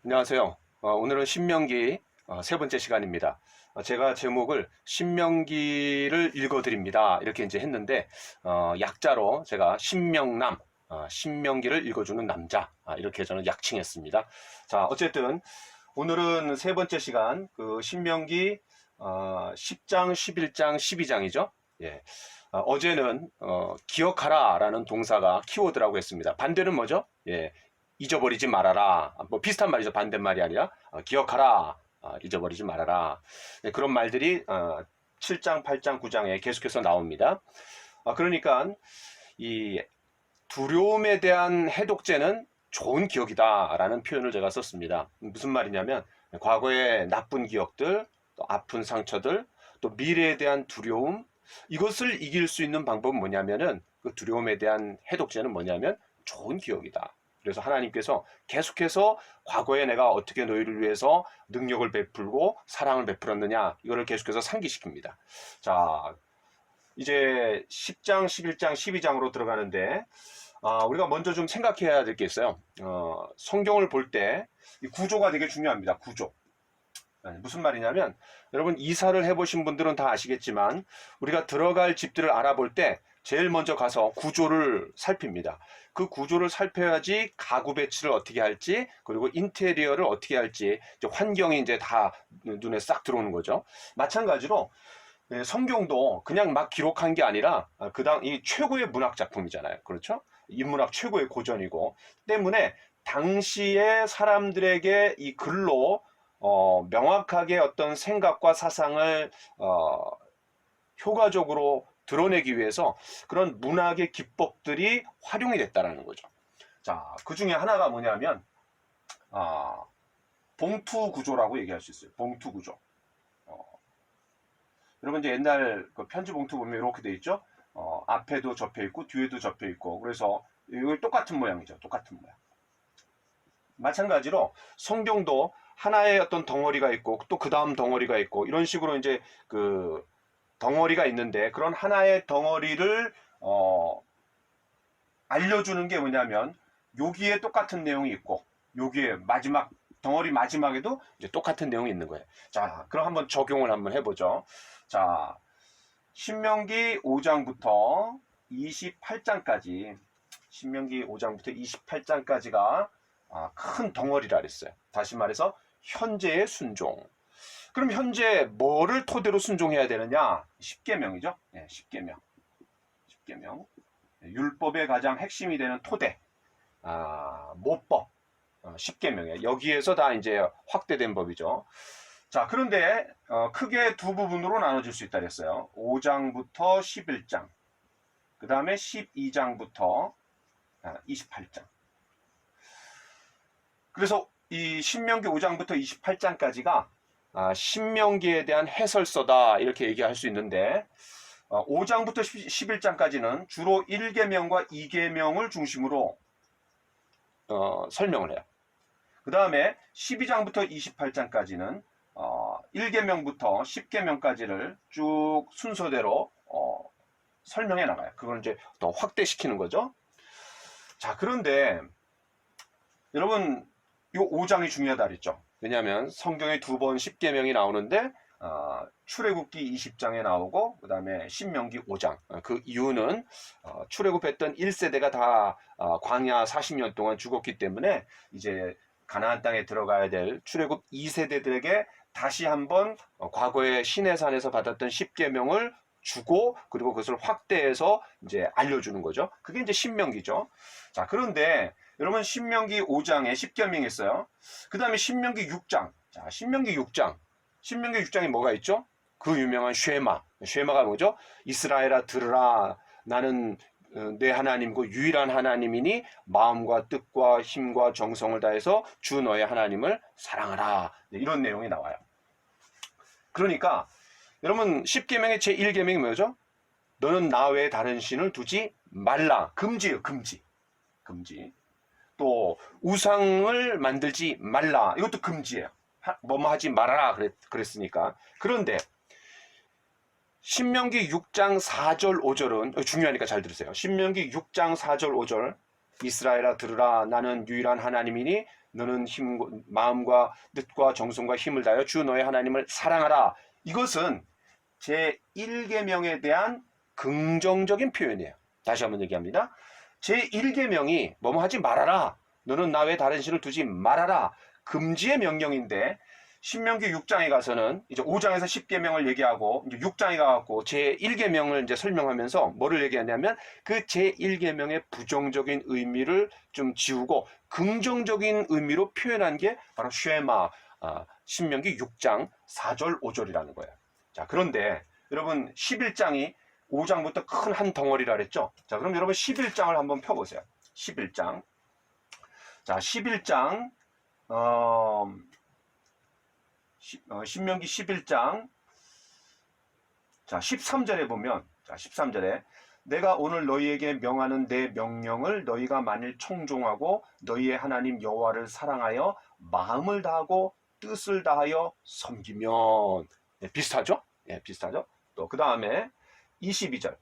안녕하세요. 오늘은 신명기 세 번째 시간입니다. 제가 제목을 신명기를 읽어드립니다. 이렇게 이제 했는데, 약자로 제가 신명남, 신명기를 읽어주는 남자, 이렇게 저는 약칭했습니다. 자, 어쨌든 오늘은 세 번째 시간, 그 신명기 10장, 11장, 12장이죠. 예. 어제는 기억하라 라는 동사가 키워드라고 했습니다. 반대는 뭐죠? 예. 잊어버리지 말아라. 뭐 비슷한 말이죠. 반대말이 아니라 기억하라. 잊어버리지 말아라. 네, 그런 말들이 7장, 8장, 9장에 계속해서 나옵니다. 그러니까 이 두려움에 대한 해독제는 좋은 기억이다라는 표현을 제가 썼습니다. 무슨 말이냐면 과거의 나쁜 기억들, 또 아픈 상처들, 또 미래에 대한 두려움, 이것을 이길 수 있는 방법은 뭐냐면은 그 두려움에 대한 해독제는 뭐냐면 좋은 기억이다. 그래서 하나님께서 계속해서 과거에 내가 어떻게 너희를 위해서 능력을 베풀고 사랑을 베풀었느냐, 이거를 계속해서 상기시킵니다. 자, 이제 10장, 11장, 12장으로 들어가는데, 우리가 먼저 좀 생각해야 될 게 있어요. 성경을 볼 때 이 구조가 되게 중요합니다. 구조. 무슨 말이냐면, 여러분 이사를 해보신 분들은 다 아시겠지만 우리가 들어갈 집들을 알아볼 때 제일 먼저 가서 구조를 살핍니다. 그 구조를 살펴야지 가구 배치를 어떻게 할지, 그리고 인테리어를 어떻게 할지, 이제 환경이 이제 다 눈에 싹 들어오는 거죠. 마찬가지로 성경도 그냥 막 기록한 게 아니라 이 최고의 문학 작품이잖아요. 그렇죠? 인문학 최고의 고전이고, 때문에 당시의 사람들에게 이 글로 명확하게 어떤 생각과 사상을 효과적으로 드러내기 위해서 그런 문학의 기법들이 활용이 됐다라는 거죠. 자, 그 중에 하나가 뭐냐면 봉투 구조라고 얘기할 수 있어요. 봉투 구조. 여러분 이제 옛날 그 편지 봉투 보면 이렇게 돼 있죠. 앞에도 접혀 있고 뒤에도 접혀 있고, 그래서 이거 똑같은 모양이죠. 똑같은 모양. 마찬가지로 성경도 하나의 어떤 덩어리가 있고 또 그 다음 덩어리가 있고, 이런 식으로 이제 그 덩어리가 있는데, 그런 하나의 덩어리를 알려주는 게 뭐냐면 여기에 똑같은 내용이 있고 여기에 마지막 덩어리 마지막에도 이제 똑같은 내용이 있는 거예요. 자, 그럼 한번 적용을 한번 해보죠. 자, 신명기 5장부터 28장까지, 신명기 5장부터 28장까지가 큰 덩어리라 그랬어요. 다시 말해서 현재의 순종. 그럼 현재 뭐를 토대로 순종해야 되느냐? 10계명이죠. 네, 10계명. 10계명. 율법의 가장 핵심이 되는 토대. 모법. 10계명이에요. 여기에서 다 이제 확대된 법이죠. 자, 그런데 크게 두 부분으로 나눠질 수 있다 그랬어요. 5장부터 11장. 그 다음에 12장부터 28장. 그래서 이 신명기 5장부터 28장까지가 신명기에 대한 해설서다, 이렇게 얘기할 수 있는데, 5장부터 11장까지는 주로 1계명과 2계명을 중심으로 설명을 해요. 그 다음에 12장부터 28장까지는 1계명부터 10계명까지를 쭉 순서대로 설명해 나가요. 그걸 이제 더 확대시키는 거죠. 자, 그런데 여러분 이 5장이 중요하다 그랬죠. 왜냐하면 성경에 두 번 10계명이 나오는데 출애굽기 20장에 나오고 그 다음에 신명기 5장. 그 이유는 출애굽했던 1세대가 다 광야 40년 동안 죽었기 때문에 이제 가나안 땅에 들어가야 될 출애굽 2세대들에게 다시 한번 과거의 시내산에서 받았던 10계명을 주고, 그리고 그것을 확대해서 이제 알려주는 거죠. 그게 이제 신명기죠. 자, 그런데 여러분 신명기 5장에 10계명이 있어요. 그 다음에 신명기 6장. 자, 신명기 6장. 신명기 6장에 뭐가 있죠? 그 유명한 쉐마. 쉐마가 뭐죠? 이스라엘아 들으라. 나는 내 하나님이고 유일한 하나님이니 마음과 뜻과 힘과 정성을 다해서 주 너의 하나님을 사랑하라. 이런 내용이 나와요. 그러니까 여러분 10계명의 제1계명이 뭐죠? 너는 나 외에 다른 신을 두지 말라. 금지예요. 금지. 금지. 또 우상을 만들지 말라. 이것도 금지예요. 뭐뭐 하지 말아라 그랬으니까. 그런데 신명기 6장 4절 5절은 중요하니까 잘 들으세요. 신명기 6장 4절 5절. 이스라엘아 들으라. 나는 유일한 하나님이니 너는 마음과 뜻과 정성과 힘을 다하여 주 너의 하나님을 사랑하라. 이것은 제1계명에 대한 긍정적인 표현이에요. 다시 한번 얘기합니다. 제1계명이 뭐뭐 하지 말아라. 너는 나 외에 다른 신을 두지 말아라. 금지의 명령인데 신명기 6장에 가서는 이제 5장에서 10계명을 얘기하고 이제 6장에 가갖고 제1계명을 이제 설명하면서 뭐를 얘기하냐면 그 제1계명의 부정적인 의미를 좀 지우고 긍정적인 의미로 표현한 게 바로 쉐마, 신명기 6장 4절 5절이라는 거예요. 자, 그런데 여러분 11장이 5장부터 큰 한 덩어리라 그랬죠? 자, 그럼 여러분 11장을 한번 펴보세요. 11장. 자, 11장, 신명기 11장, 자, 13절에 보면, 자, 13절에 내가 오늘 너희에게 명하는 내 명령을 너희가 만일 청종하고 너희의 하나님 여호와를 사랑하여 마음을 다하고 뜻을 다하여 섬기면, 네, 비슷하죠? 예, 비슷하죠? 또 그 다음에 22절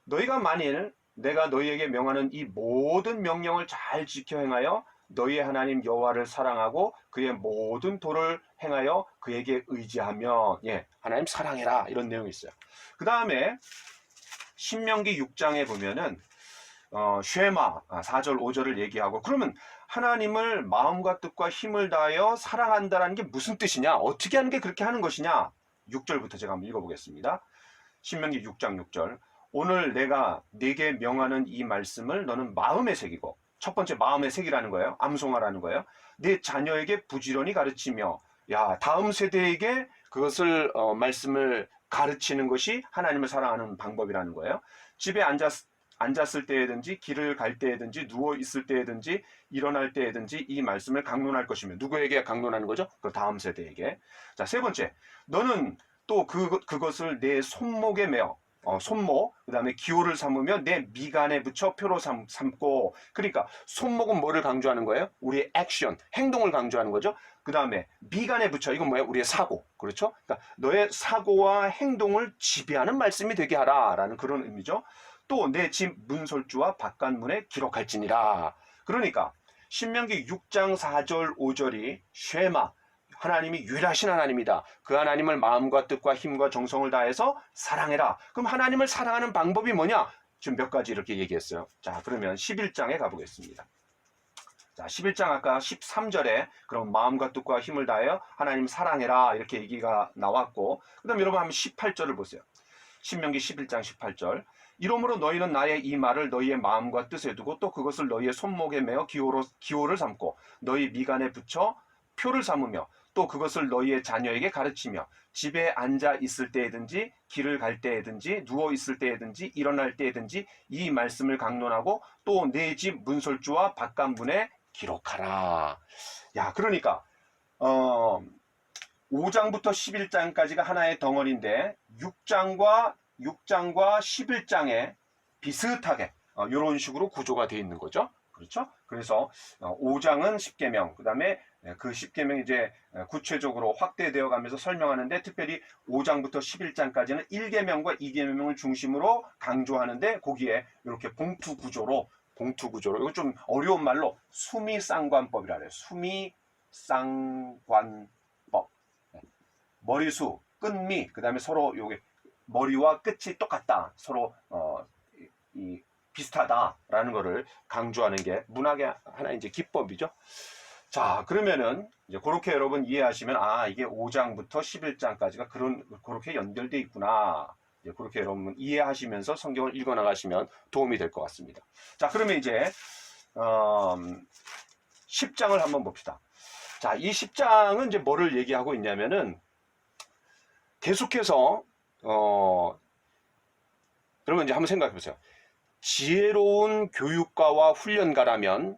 너희가 만일 내가 너희에게 명하는 이 모든 명령을 잘 지켜 행하여 너희의 하나님 여호와를 사랑하고 그의 모든 도를 행하여 그에게 의지하면, 예, 하나님 사랑해라, 이런 내용이 있어요. 그 다음에 신명기 6장에 보면은 쉐마 4절 5절을 얘기하고, 그러면 하나님을 마음과 뜻과 힘을 다하여 사랑한다는 게 무슨 뜻이냐, 어떻게 하는 게 그렇게 하는 것이냐. 6절부터 제가 한번 읽어보겠습니다. 신명기 6장 6절 오늘 내가 네게 명하는 이 말씀을 너는 마음에 새기고, 첫 번째 마음에 새기라는 거예요. 암송하라는 거예요. 내 자녀에게 부지런히 가르치며, 야, 다음 세대에게 그것을 말씀을 가르치는 것이 하나님을 사랑하는 방법이라는 거예요. 집에 앉았을 때에든지 길을 갈 때에든지 누워 있을 때에든지 일어날 때에든지 이 말씀을 강론할 것이며, 누구에게 강론하는 거죠? 그 다음 세대에게. 자, 세 번째, 너는 또 그것을 내 손목에 메어, 손목, 그 다음에 기호를 삼으며 내 미간에 붙여 표로 삼고. 그러니까 손목은 뭐를 강조하는 거예요? 우리의 액션, 행동을 강조하는 거죠. 그 다음에 미간에 붙여, 이건 뭐예요? 우리의 사고. 그렇죠? 그러니까 너의 사고와 행동을 지배하는 말씀이 되게 하라 라는 그런 의미죠. 또 내 집 문설주와 바깥문에 기록할지니라. 그러니까 신명기 6장 4절 5절이 쉐마, 하나님이 유일하신 하나님이다. 그 하나님을 마음과 뜻과 힘과 정성을 다해서 사랑해라. 그럼 하나님을 사랑하는 방법이 뭐냐? 지금 몇 가지 이렇게 얘기했어요. 자, 그러면 11장에 가보겠습니다. 자, 11장 아까 13절에 그럼 마음과 뜻과 힘을 다하여 하나님 사랑해라, 이렇게 얘기가 나왔고, 그 다음 여러분 한번 18절을 보세요. 신명기 11장 18절 이러므로 너희는 나의 이 말을 너희의 마음과 뜻에 두고 또 그것을 너희의 손목에 메어 기호를 삼고 너희 미간에 붙여 표를 삼으며 또 그것을 너희의 자녀에게 가르치며 집에 앉아 있을 때에든지 길을 갈 때에든지 누워 있을 때에든지 일어날 때에든지 이 말씀을 강론하고 또 내 집 문설주와 바깥문에 기록하라. 야, 그러니까 5장부터 11장까지가 하나의 덩어리인데 6장과 11장에 비슷하게 이런 식으로 구조가 되어 있는 거죠. 그렇죠? 그래서 5장은 10계명, 그 다음에 그 10계명이 이제 구체적으로 확대되어 가면서 설명하는데, 특별히 5장부터 11장까지는 1계명과 2계명을 중심으로 강조하는데, 거기에 이렇게 봉투 구조로, 이거 좀 어려운 말로 수미상관법이라 그래요. 수미상관법. 머리수, 끝미, 그 다음에 서로 요게 머리와 끝이 똑같다, 서로 비슷하다라는 것을 강조하는 게 문학의 하나의 이제 기법이죠. 자, 그러면은 이제 그렇게 여러분 이해하시면, 이게 5장부터 11장까지가 그렇게 연결되어 있구나. 이제 그렇게 여러분 이해하시면서 성경을 읽어 나가시면 도움이 될 것 같습니다. 자, 그러면 이제 10장을 한번 봅시다. 자, 이 10장은 이제 뭐를 얘기하고 있냐면은, 계속해서 여러분 이제 한번 생각해 보세요. 지혜로운 교육가와 훈련가라면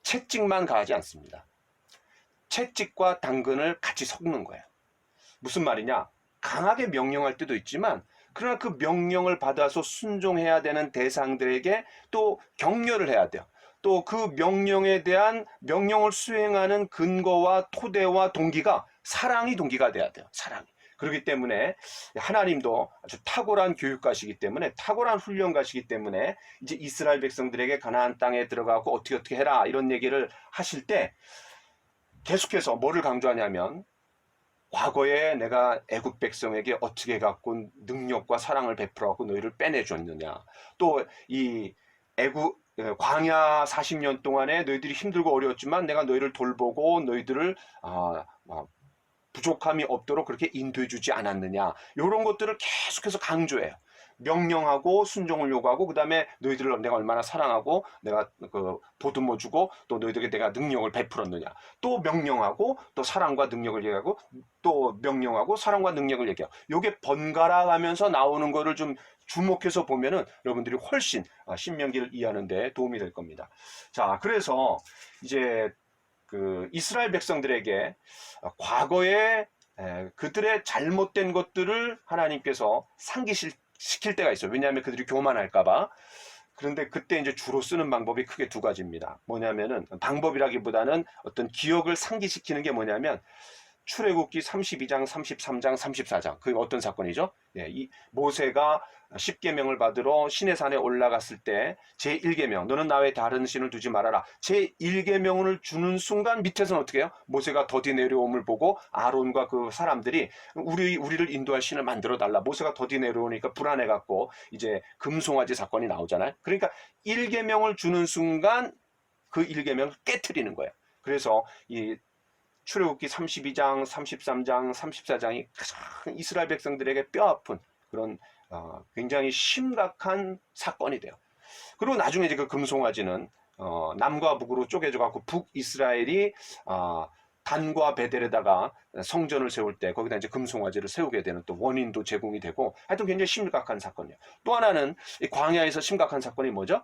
채찍만 가하지 않습니다. 채찍과 당근을 같이 섞는 거예요. 무슨 말이냐? 강하게 명령할 때도 있지만, 그러나 그 명령을 받아서 순종해야 되는 대상들에게 또 격려를 해야 돼요. 또 그 명령에 대한 명령을 수행하는 근거와 토대와 동기가 사랑이 동기가 돼야 돼요. 사랑이. 그렇기 때문에 하나님도 아주 탁월한 교육가시기 때문에, 탁월한 훈련가시기 때문에 이제 이스라엘 백성들에게 가나안 땅에 들어가고 어떻게 해라 이런 얘기를 하실 때 계속해서 뭐를 강조하냐면 과거에 내가 애굽 백성에게 어떻게 해갖고 능력과 사랑을 베풀어갖고 너희를 빼내줬느냐. 또 이 애굽 광야 40년 동안에 너희들이 힘들고 어려웠지만 내가 너희를 돌보고 너희들을 부족함이 없도록 그렇게 인도해 주지 않았느냐. 이런 것들을 계속해서 강조해요. 명령하고 순종을 요구하고, 그 다음에 너희들을 내가 얼마나 사랑하고 내가 보듬어 주고 또 너희들에게 내가 능력을 베풀었느냐. 또 명령하고 또 사랑과 능력을 얘기하고 또 명령하고 사랑과 능력을 얘기하고, 요게 번갈아 가면서 나오는 거를 좀 주목해서 보면은 여러분들이 훨씬 신명기를 이해하는 데 도움이 될 겁니다. 자, 그래서 이제 그 이스라엘 백성들에게 과거에 그들의 잘못된 것들을 하나님께서 상기시킬 때가 있어요. 왜냐하면 그들이 교만할까봐. 그런데 그때 이제 주로 쓰는 방법이 크게 두 가지입니다. 뭐냐면은, 방법이라기보다는 어떤 기억을 상기시키는 게 뭐냐면, 출애굽기 32장, 33장, 34장. 그게 어떤 사건이죠? 이 모세가 10계명을 받으러 시내산에 올라갔을 때 제1계명, 너는 나 외에 다른 신을 두지 말아라. 제1계명을 주는 순간 밑에서는 어떻게 해요? 모세가 더디 내려옴을 보고 아론과 그 사람들이 우리를 인도할 신을 만들어 달라. 모세가 더디 내려오니까 불안해 갖고 이제 금송아지 사건이 나오잖아요. 그러니까 1계명을 주는 순간 그 1계명을 깨트리는 거예요. 그래서 이 출애굽기 32장, 33장, 34장이 가장 이스라엘 백성들에게 뼈아픈 그런 굉장히 심각한 사건이 돼요. 그리고 나중에 이제 그 금송아지는 남과 북으로 쪼개져 갖고 북이스라엘이 단과 베델에다가 성전을 세울 때 거기다 이제 금송아지를 세우게 되는 또 원인도 제공이 되고, 하여튼 굉장히 심각한 사건이에요. 또 하나는 이 광야에서 심각한 사건이 뭐죠?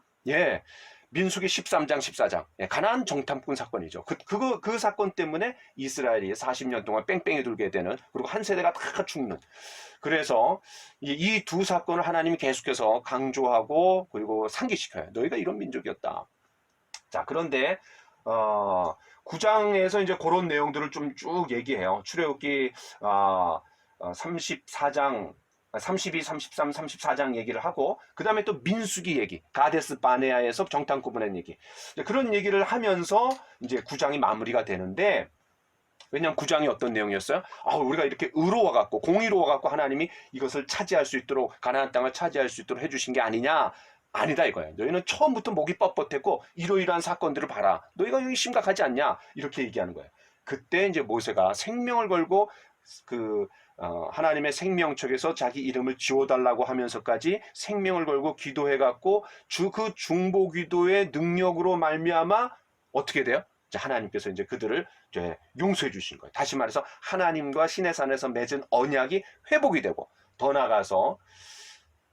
민수기 13장, 14장. 가나안 정탐꾼 사건이죠. 그 사건 때문에 이스라엘이 40년 동안 뺑뺑이 돌게 되는, 그리고 한 세대가 다 죽는. 그래서 이 두 사건을 하나님이 계속해서 강조하고 그리고 상기시켜요. 너희가 이런 민족이었다. 자, 그런데 9장에서 이제 그런 내용들을 좀 쭉 얘기해요. 출애굽기 34장, 32, 33, 34장 얘기를 하고, 그 다음에 또 민수기 얘기, 가데스 바네아에서 정탐꾼 보낸 얘기, 그런 얘기를 하면서 이제 9장이 마무리가 되는데, 왜냐하면 9장이 어떤 내용이었어요? 우리가 이렇게 의로워갖고 공의로워갖고 하나님이 이것을 차지할 수 있도록, 가나안 땅을 차지할 수 있도록 해주신 게 아니냐? 아니다 이거예요. 너희는 처음부터 목이 뻣뻣했고 이러이러한 사건들을 봐라. 너희가 여기 심각하지 않냐? 이렇게 얘기하는 거예요. 그때 이제 모세가 생명을 걸고 하나님의 생명책에서 자기 이름을 지워달라고 하면서까지 생명을 걸고 기도해갖고 그 중보 기도의 능력으로 말미암아 어떻게 돼요? 하나님께서 이제 그들을 이제 용서해 주신 거예요. 다시 말해서 하나님과 시내산에서 맺은 언약이 회복이 되고, 더 나아가서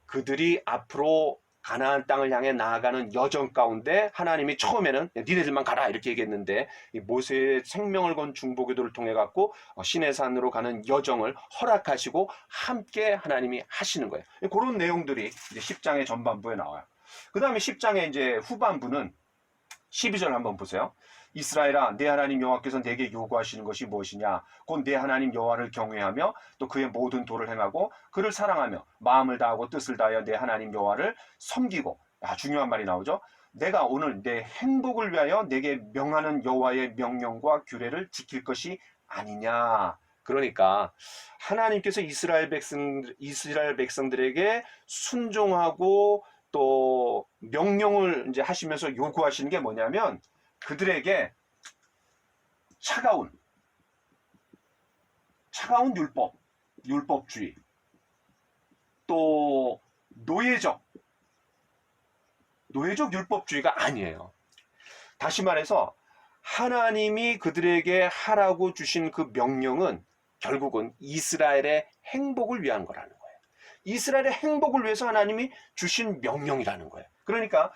그들이 앞으로 가나안 땅을 향해 나아가는 여정 가운데 하나님이 처음에는 니네들만 가라 이렇게 얘기했는데, 모세의 생명을 건 중보기도를 통해 갖고 시내산으로 가는 여정을 허락하시고 함께 하나님이 하시는 거예요. 그런 내용들이 이제 10장의 전반부에 나와요. 그 다음에 10장의 이제 후반부는 12절 한번 보세요. 이스라엘아, 내 하나님 여호와께서 내게 요구하시는 것이 무엇이냐? 곧 내 하나님 여호와를 경외하며 또 그의 모든 도를 행하고 그를 사랑하며 마음을 다하고 뜻을 다하여 내 하나님 여호와를 섬기고. 중요한 말이 나오죠. 내가 오늘 내 행복을 위하여 내게 명하는 여호와의 명령과 규례를 지킬 것이 아니냐. 그러니까 하나님께서 이스라엘 백성들에게 순종하고 또 명령을 이제 하시면서 요구하시는 게 뭐냐면, 그들에게 차가운 율법주의, 또 노예적 율법주의가 아니에요. 다시 말해서 하나님이 그들에게 하라고 주신 그 명령은 결국은 이스라엘의 행복을 위한 거라는 거예요. 이스라엘의 행복을 위해서 하나님이 주신 명령이라는 거예요. 그러니까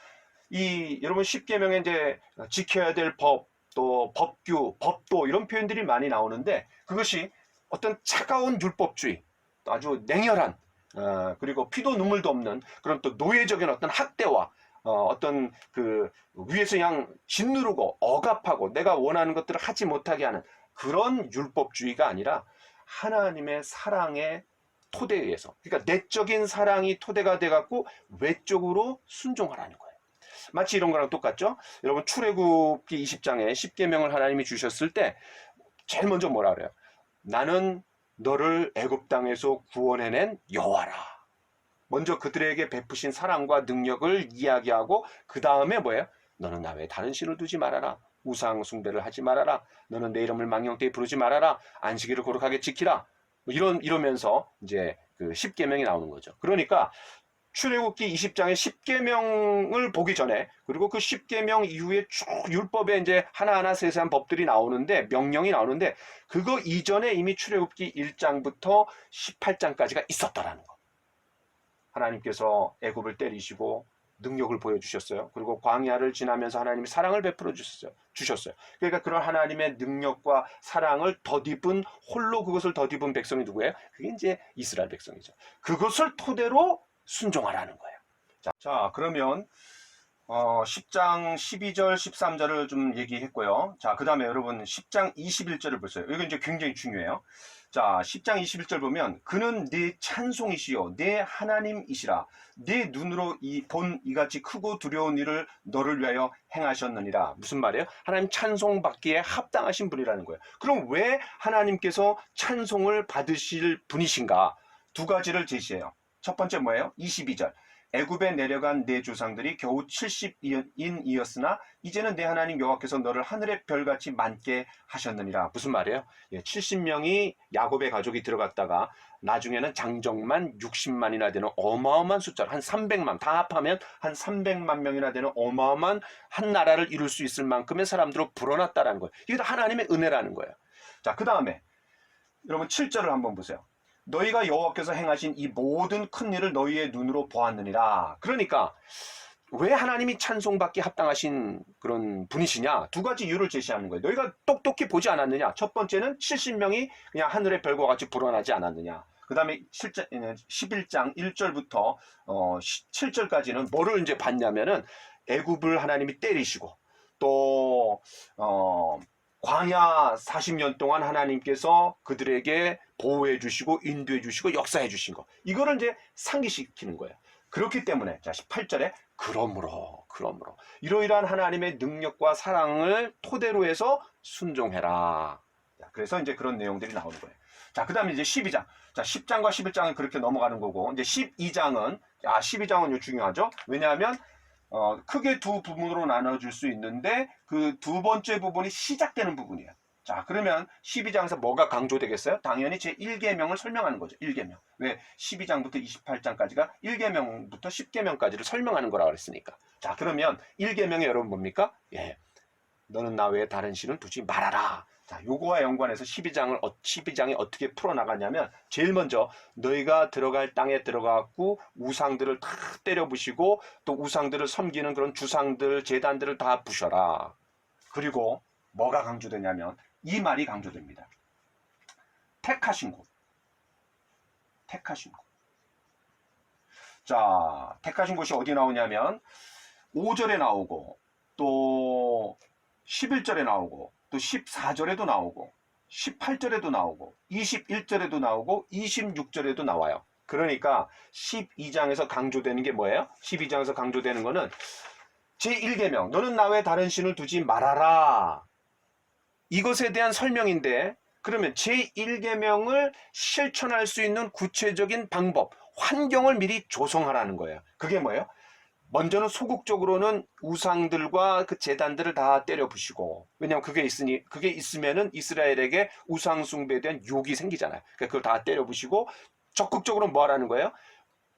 여러분 10계명에 이제 지켜야 될 법, 또 법규, 법도 이런 표현들이 많이 나오는데, 그것이 어떤 차가운 율법주의, 또 아주 냉혈한 그리고 피도 눈물도 없는 그런 또 노예적인 어떤 학대와 어떤 그 위에서 그냥 짓누르고 억압하고 내가 원하는 것들을 하지 못하게 하는 그런 율법주의가 아니라 하나님의 사랑의 토대에 의해서, 그러니까 내적인 사랑이 토대가 돼갖고 외적으로 순종하라는 거예요. 마치 이런 거랑 똑같죠? 여러분 출애굽기 20장에 10계명을 하나님이 주셨을 때 제일 먼저 뭐라 그래요? 나는 너를 애굽 땅에서 구원해낸 여호와라. 먼저 그들에게 베푸신 사랑과 능력을 이야기하고 그 다음에 뭐예요? 너는 나 외에 다른 신을 두지 말아라. 우상 숭배를 하지 말아라. 너는 내 이름을 망령되이 부르지 말아라. 안식일을 거룩하게 지키라. 뭐 이러면서 이제 그 10계명이 나오는 거죠. 그러니까 출애굽기 20장의 10계명을 보기 전에 그리고 그 10계명 이후에 쭉 율법에 이제 하나하나 세세한 법들이 나오는데 명령이 나오는데 그거 이전에 이미 출애굽기 1장부터 18장까지가 있었다라는 거. 하나님께서 애굽을 때리시고 능력을 보여주셨어요. 그리고 광야를 지나면서 하나님이 사랑을 베풀어 주셨어요. 그러니까 그런 하나님의 능력과 사랑을 덧입은 홀로 그것을 덧입은 백성이 누구예요? 그게 이제 이스라엘 백성이죠. 그것을 토대로 순종하라는 거예요. 자 그러면 10장 12절 13절을 좀 얘기했고요. 자 그 다음에 여러분 10장 21절을 보세요. 이건 이제 굉장히 중요해요. 자 10장 21절 보면 그는 네 찬송이시요 네 하나님이시라 네 눈으로 본 이같이 크고 두려운 일을 너를 위하여 행하셨느니라. 무슨 말이에요? 하나님 찬송받기에 합당하신 분이라는 거예요. 그럼 왜 하나님께서 찬송을 받으실 분이신가? 두 가지를 제시해요. 첫 번째 뭐예요? 22절 애굽에 내려간 내 조상들이 겨우 70인이었으나 이제는 내 하나님 여호와께서 너를 하늘의 별같이 많게 하셨느니라. 무슨 말이에요? 70명이 야곱의 가족이 들어갔다가 나중에는 장정만 60만이나 되는 어마어마한 숫자로 한 300만 다 합하면 한 300만 명이나 되는 어마어마한 한 나라를 이룰 수 있을 만큼의 사람들로 불어났다는 거예요. 이게 다 하나님의 은혜라는 거예요. 자, 그 다음에 여러분 7절을 한번 보세요. 너희가 여호와께서 행하신 이 모든 큰 일을 너희의 눈으로 보았느니라. 그러니까 왜 하나님이 찬송받기 합당하신 그런 분이시냐? 두 가지 이유를 제시하는 거예요. 너희가 똑똑히 보지 않았느냐? 첫 번째는 70명이 그냥 하늘의 별과 같이 불어나지 않았느냐? 그 다음에 11장 1절부터 7절까지는 뭐를 이제 봤냐면은 애굽을 하나님이 때리시고 또 광야 40년 동안 하나님께서 그들에게 보호해 주시고 인도해 주시고 역사해 주신 거. 이거를 이제 상기시키는 거예요. 그렇기 때문에 자 18절에 그러므로 이러이러한 하나님의 능력과 사랑을 토대로 해서 순종해라. 그래서 이제 그런 내용들이 나오는 거예요. 자, 그다음에 이제 12장. 자, 10장과 11장은 그렇게 넘어가는 거고 이제 12장은 중요하죠. 왜냐하면 크게 두 부분으로 나눠줄 수 있는데 그 두 번째 부분이 시작되는 부분이에요. 자, 그러면 12장에서 뭐가 강조되겠어요? 당연히 제1계명을 설명하는 거죠. 1계명. 왜? 12장부터 28장까지가 1계명부터 10계명까지를 설명하는 거라고 그랬으니까. 자, 그러면 1계명이 여러분 뭡니까? 예. 너는 나 외에 다른 신은 두지 말아라. 자, 요거와 연관해서 12장이 어떻게 풀어나가냐면 제일 먼저 너희가 들어갈 땅에 들어가고 우상들을 다 때려 부시고 또 우상들을 섬기는 그런 주상들, 제단들을 다 부셔라. 그리고 뭐가 강조되냐면 이 말이 강조됩니다. 택하신 곳. 자, 택하신 곳이 어디 나오냐면 5절에 나오고 또 11절에 나오고 또 14절에도 나오고 18절에도 나오고 21절에도 나오고 26절에도 나와요. 그러니까 12장에서 강조되는 게 뭐예요? 12장에서 강조되는 거는 제1계명 너는 나 외에 다른 신을 두지 말아라. 이것에 대한 설명인데 그러면 제1계명을 실천할 수 있는 구체적인 방법, 환경을 미리 조성하라는 거예요. 그게 뭐예요? 먼저는 소극적으로는 우상들과 그 제단들을 다 때려 부시고, 왜냐하면 그게 있으면은 이스라엘에게 우상 숭배에 대한 욕이 생기잖아요. 그러니까 그걸 다 때려 부시고 적극적으로 뭐 하라는 거예요?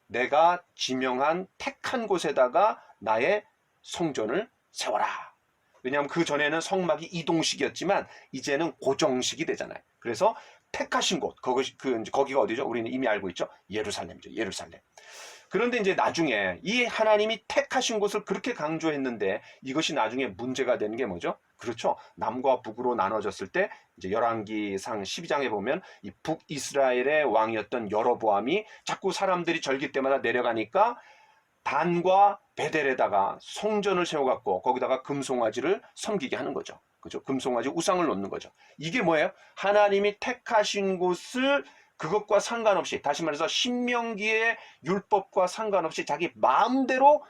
내가 지명한 택한 곳에다가 나의 성전을 세워라. 왜냐하면 그 전에는 성막이 이동식이었지만 이제는 고정식이 되잖아요. 그래서 택하신 곳, 거기가 어디죠? 우리는 이미 알고 있죠. 예루살렘이죠. 예루살렘. 그런데 이제 나중에 이 하나님이 택하신 곳을 그렇게 강조했는데 이것이 나중에 문제가 되는 게 뭐죠? 그렇죠. 남과 북으로 나눠졌을 때 이제 열왕기상 12장에 보면 이 북이스라엘의 왕이었던 여로보암이 자꾸 사람들이 절기 때마다 내려가니까 단과 베델에다가 성전을 세워갖고 거기다가 금송아지를 섬기게 하는 거죠. 그죠? 금송아지 우상을 놓는 거죠. 이게 뭐예요? 하나님이 택하신 곳을 그것과 상관없이, 다시 말해서 신명기의 율법과 상관없이 자기 마음대로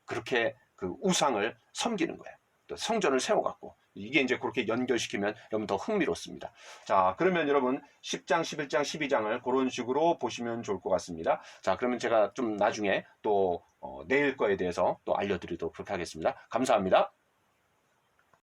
그렇게 그 우상을 섬기는 거예요. 또 성전을 세워갖고 이게 이제 그렇게 연결시키면 여러분 더 흥미롭습니다. 자, 그러면 여러분 10장, 11장, 12장을 그런 식으로 보시면 좋을 것 같습니다. 자, 그러면 제가 좀 나중에 또 내일 거에 대해서 또 알려드리도록 그렇게 하겠습니다. 감사합니다.